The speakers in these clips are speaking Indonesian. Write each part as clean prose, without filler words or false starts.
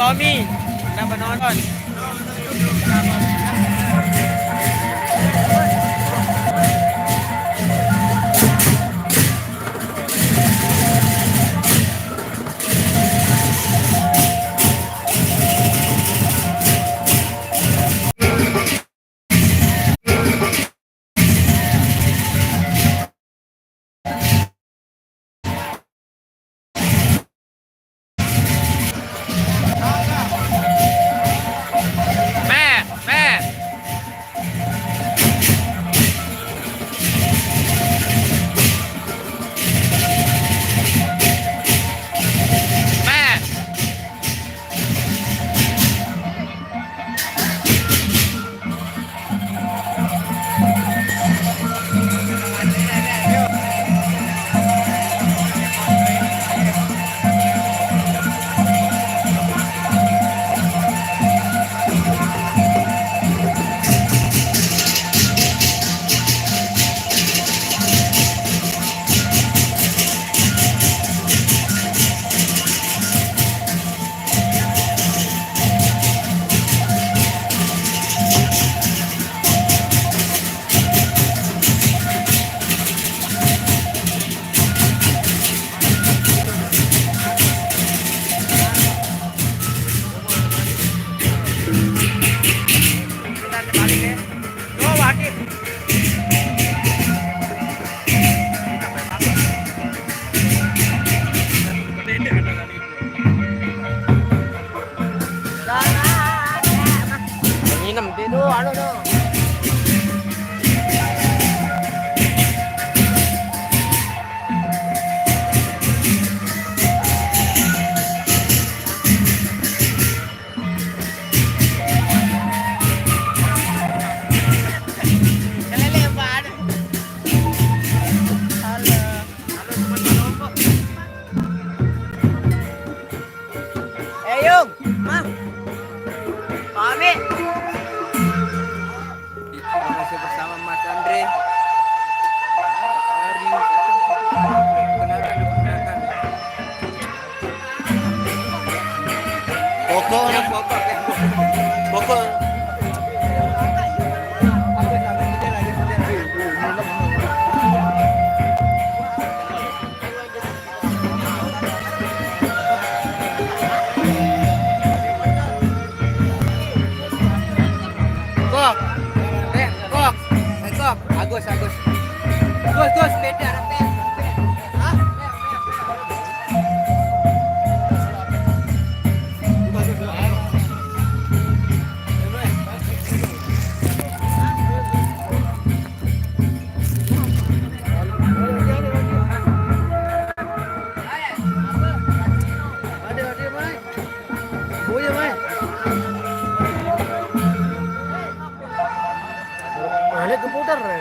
Tommy. Udah penonton. Masih bersama Mas Andre. Pokok. Gus, beda nanti. Ada komputer ya?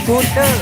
skuter.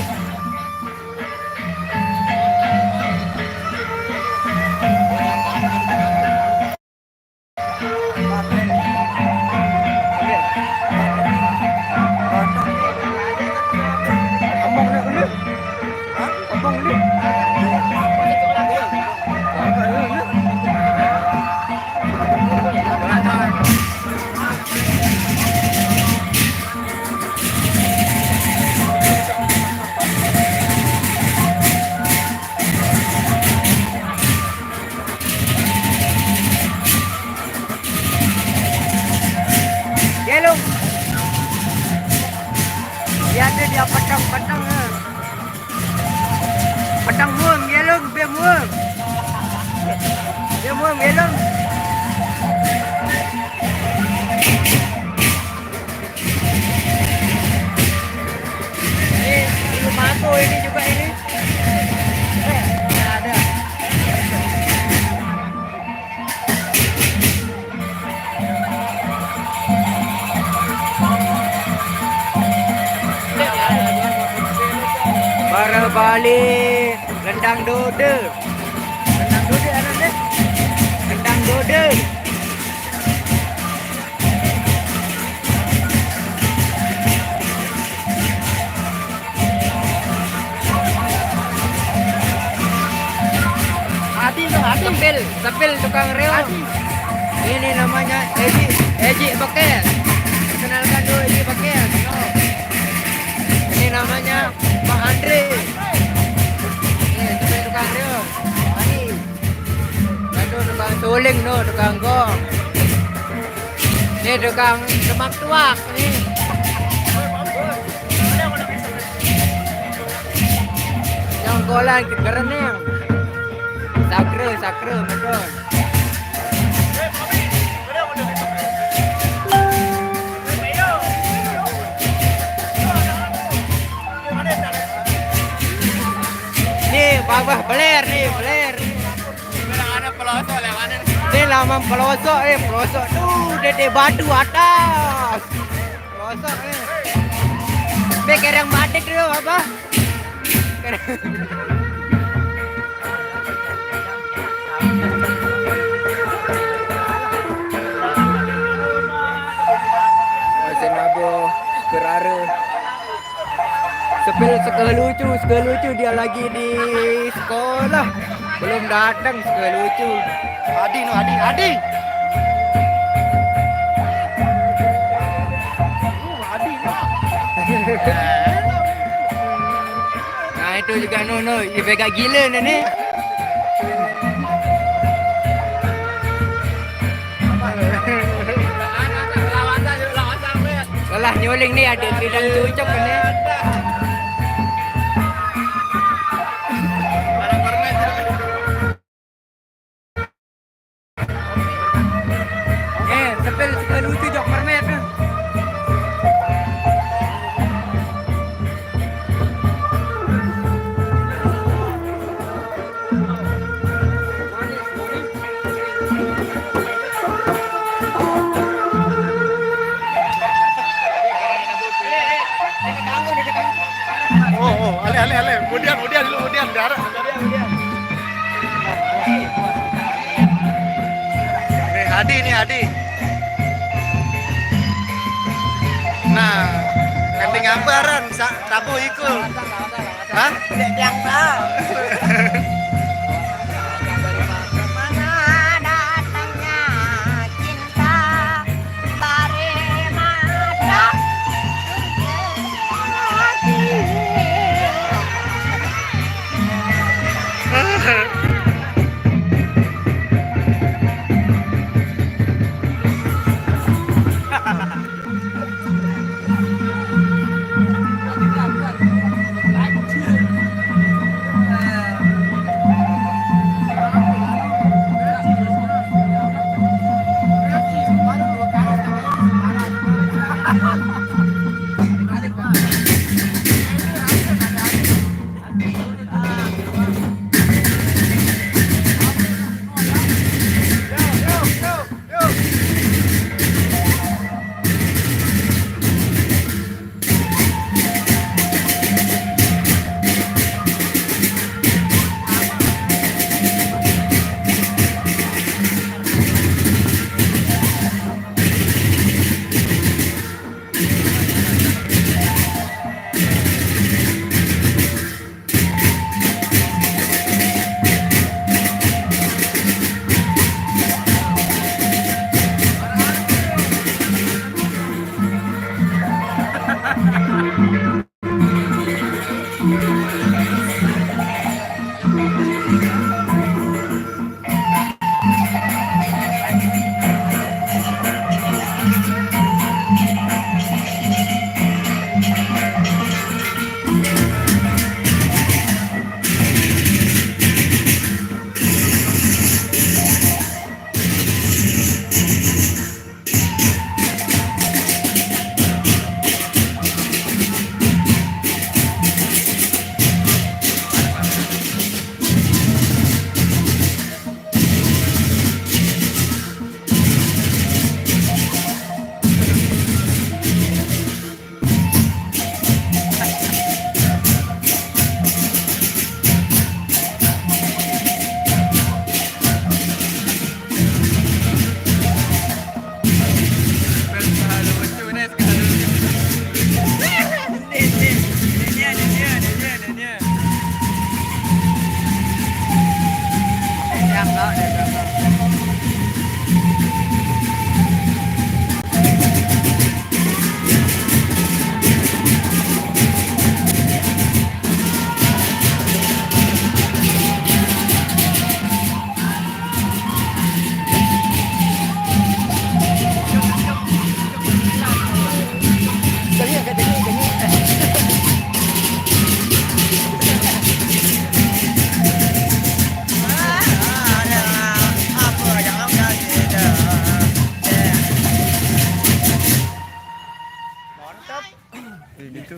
Gelung. Dia ada dia petang-petang. Petang muam gelung, biar muam. Biar muam gelung. Ini rumah aku ini juga ini. Ada. Para balik rendang dode. Rendang dode ada deh. Rendang dode. Sepil tukang reo. Ini namanya Eji Bakir. Kenalkan dulu Eji Bakir. Ini namanya Pak Andre. Ini sepil tukang reo. Ini. Itu tukang suling no, tukang gong. Ini tukang demak tuak nih. Yang golan keren nih. Sakre betul. Nih, babah beler nih, beler. Ada pelosok lewanan. Ini lama pelosok, pelosok. Dede batu atas. Pelosok nih. Kerang batik dulu, apa? Senabo Kerara Sepil suka lucu dia lagi di sekolah belum datang suka lucu. Adi Adi nah itu juga no Ivega gila nih. Lah nyuling nih ada tidak cocok kan ya. Sepil suka lucu jok permet. Ale, kemudian darah. Nih Adi. Nah, camping gambaran, tabu ikut. Hah? Yang tahu. Gitu.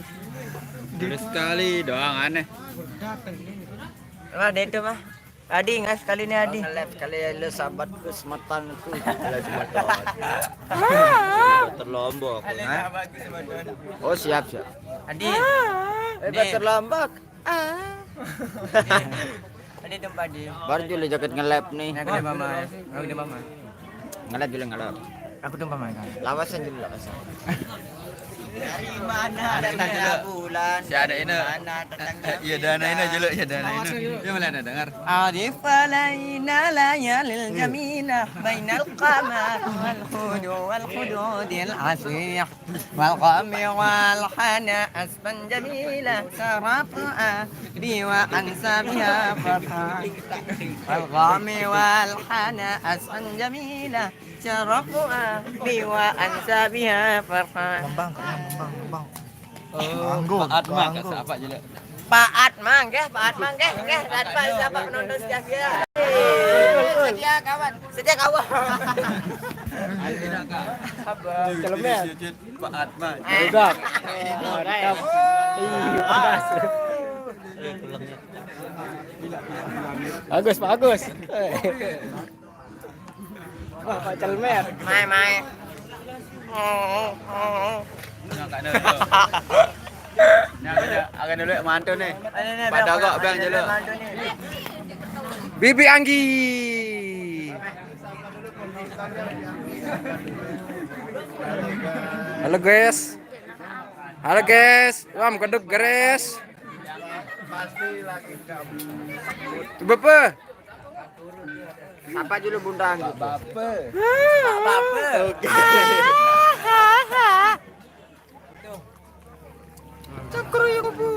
Terus sekali doang aneh. Ada itu mah. Adi nggak sekali ini Adi. Nge-live kali lu sahabatku sematanku. Live motor. Terlombok. Oh siap. Adi. Terlombok. Adi tempat Adi. Baru dulu jaket nge-live nih. Nggak ada mama. Nggak ada mama. Nge-live dulu nge-live. Aku tumpah makan. Lawasan dulu lawasan. Dari mana datangnya bulan? Si ada ini. Mana datangnya? Iya dana ini dulu, ya dana ini. Ya malah ada dengar. عرف علينا ليالي الجميلة بين القمر والخدود العسيح والغم والحنا أسفا جميلة ترفع بي وأنسى بها فرحا والغم والحنا أسفا جميلة ترفع بي وأنسى بها فرحا Apa juga? Pak Atmang, dan Pak siapa penonton setia. Setia kawan. Celemet. Pak Atma. Udah. Pak Agus. Wah, Pak Celemet. Mai. Akan dulu mantu nih. Pada kok bang dulu. Bibi Anggi. Halo guys. Wah, keduk guys. Coba apa? Apa dulu Bunda Anggi? Bape. Oke. Cakru ya Bu.